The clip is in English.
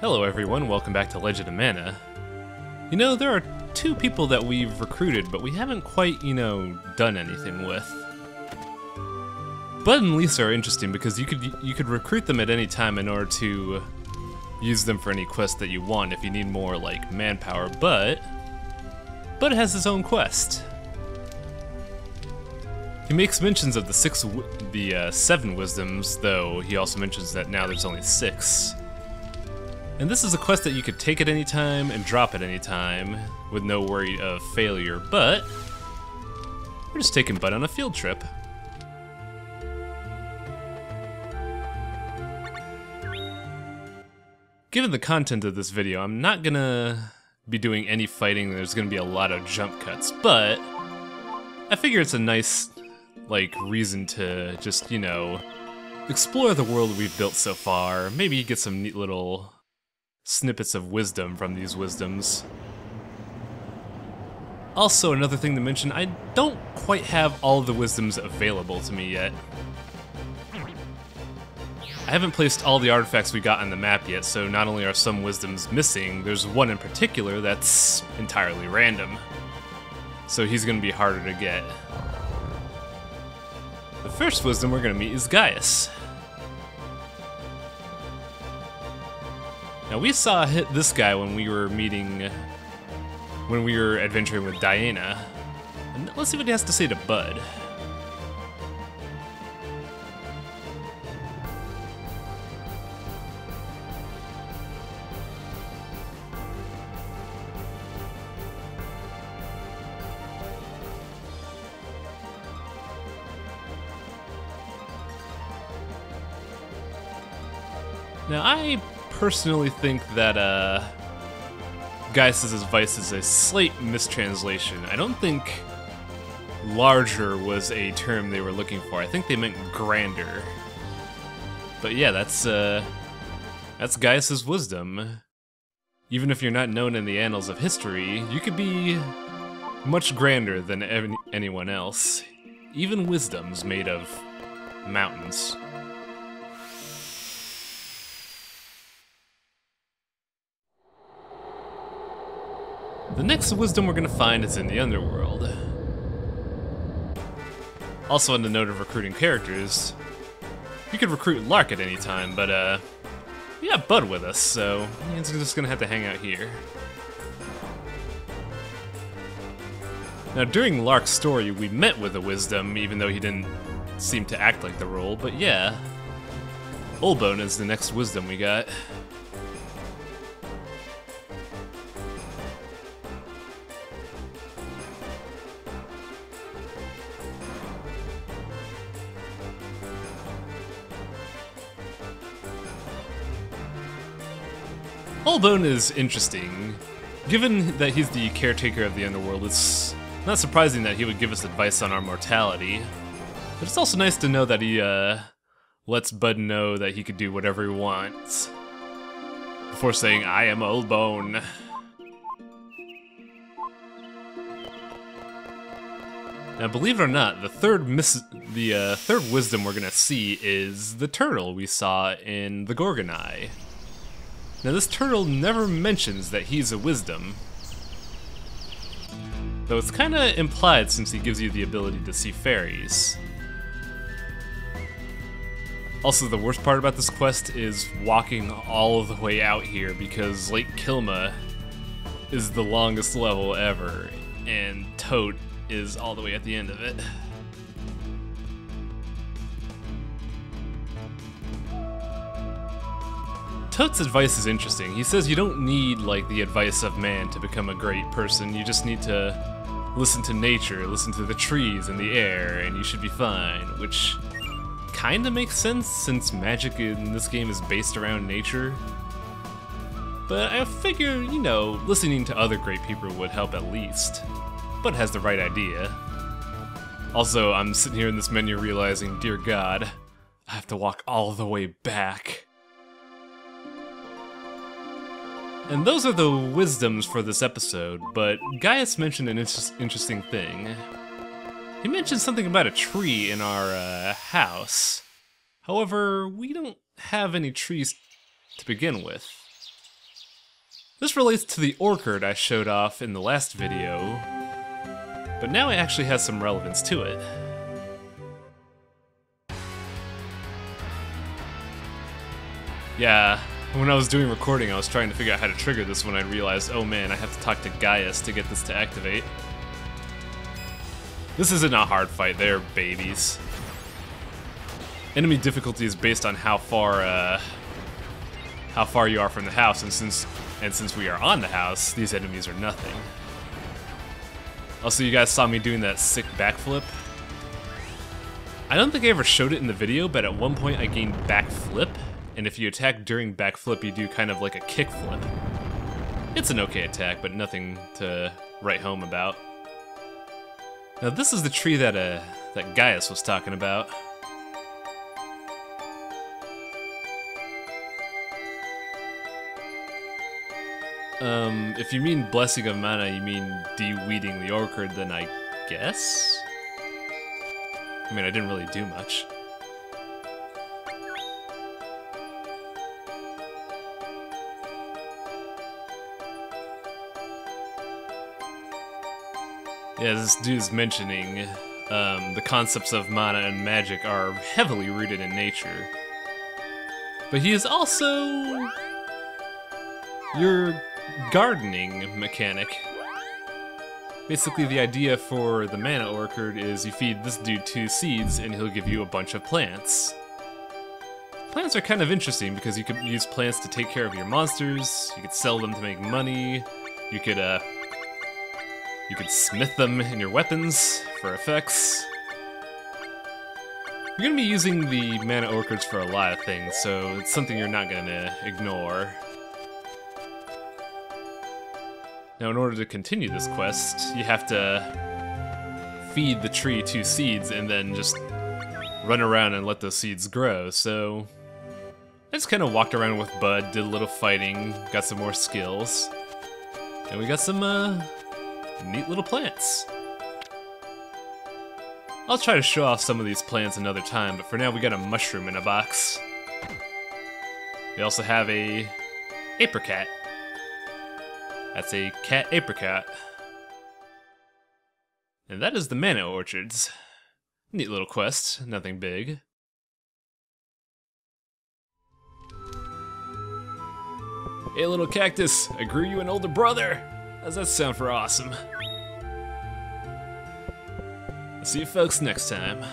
Hello everyone, welcome back to Legend of Mana. You know, there are two people that we've recruited, but we haven't quite, done anything with. Bud and Lisa are interesting because you could recruit them at any time in order to use them for any quest that you want if you need more, like, manpower, but Bud has his own quest. He makes mentions of the 7 wisdoms, though he also mentions that now there's only 6. And this is a quest that you could take at any time and drop at any time with no worry of failure, but we're just taking Bud on a field trip. Given the content of this video, I'm not gonna be doing any fighting. There's gonna be a lot of jump cuts, but I figure it's a nice, reason to just, explore the world we've built so far. Maybe get some neat little snippets of wisdom from these wisdoms. Also, another thing to mention, I don't quite have all of the wisdoms available to me yet. I haven't placed all the artifacts we got on the map yet, so not only are some wisdoms missing, there's one in particular that's entirely random. So he's gonna be harder to get. The first wisdom we're gonna meet is Gaius. Now we saw this guy when we were adventuring with Diana. And let's see what he has to say to Bud. Now I personally think that Gaius' advice is a slight mistranslation. I don't think larger was a term they were looking for. I think they meant grander. But yeah, that's Gaius' wisdom. Even if you're not known in the annals of history, you could be much grander than anyone else. Even wisdom's made of mountains. The next wisdom we're gonna find is in the underworld. Also on the note of recruiting characters, you could recruit Lark at any time, but we got Bud with us, so he's just gonna have to hang out here. Now during Lark's story, we met with a wisdom, even though he didn't seem to act like the role, but yeah. Olbone is the next wisdom we got. Olbone is interesting. Given that he's the caretaker of the underworld, it's not surprising that he would give us advice on our mortality. But it's also nice to know that he lets Bud know that he could do whatever he wants before saying, "I am Olbone." Now, believe it or not, the third wisdom we're gonna see is the turtle we saw in the Gorgonai. Now this turtle never mentions that he's a wisdom, though it's kinda implied since he gives you the ability to see fairies. Also, the worst part about this quest is walking all of the way out here because Lake Kilma is the longest level ever, and Tote is all the way at the end of it. Tote's advice is interesting. He says you don't need, the advice of man to become a great person. You just need to listen to nature, listen to the trees and the air, and you should be fine, which kinda makes sense since magic in this game is based around nature. But I figure, listening to other great people would help at least. Bud has the right idea. Also, I'm sitting here in this menu realizing, dear God, I have to walk all the way back. And those are the wisdoms for this episode, but Gaius mentioned an interesting thing. He mentioned something about a tree in our house. However, we don't have any trees to begin with. This relates to the orchard I showed off in the last video, but now it actually has some relevance to it. Yeah, when I was doing recording, I was trying to figure out how to trigger this when I realized, oh man, I have to talk to Gaius to get this to activate. This isn't a hard fight, they're babies. Enemy difficulty is based on how far you are from the house, and since we are on the house, these enemies are nothing. Also, you guys saw me doing that sick backflip. I don't think I ever showed it in the video, but at one point I gained backflip, and if you attack during backflip, you do kind of like a kickflip. It's an okay attack, but nothing to write home about. Now this is the tree that Gaius was talking about. If you mean Blessing of Mana, you mean de-weeding the orchard, then I guess? I mean, I didn't really do much. Yeah, this dude's mentioning the concepts of mana and magic are heavily rooted in nature. But he is also your gardening mechanic. Basically, the idea for the mana orchard is you feed this dude 2 seeds and he'll give you a bunch of plants. Plants are kind of interesting because you could use plants to take care of your monsters, you could sell them to make money, you could smith them in your weapons for effects. You're gonna be using the mana orchards for a lot of things, so it's something you're not gonna ignore. Now, in order to continue this quest, you have to feed the tree 2 seeds and then just run around and let those seeds grow. So I just kind of walked around with Bud, did a little fighting, got some more skills, and we got some neat little plants. I'll try to show off some of these plants another time, but for now we got a mushroom in a box. We also have a apricot. That's a cat apricot. And that is the mana orchards. Neat little quest, nothing big. Hey little cactus, I grew you an older brother. How's that sound for awesome? I'll see you folks next time.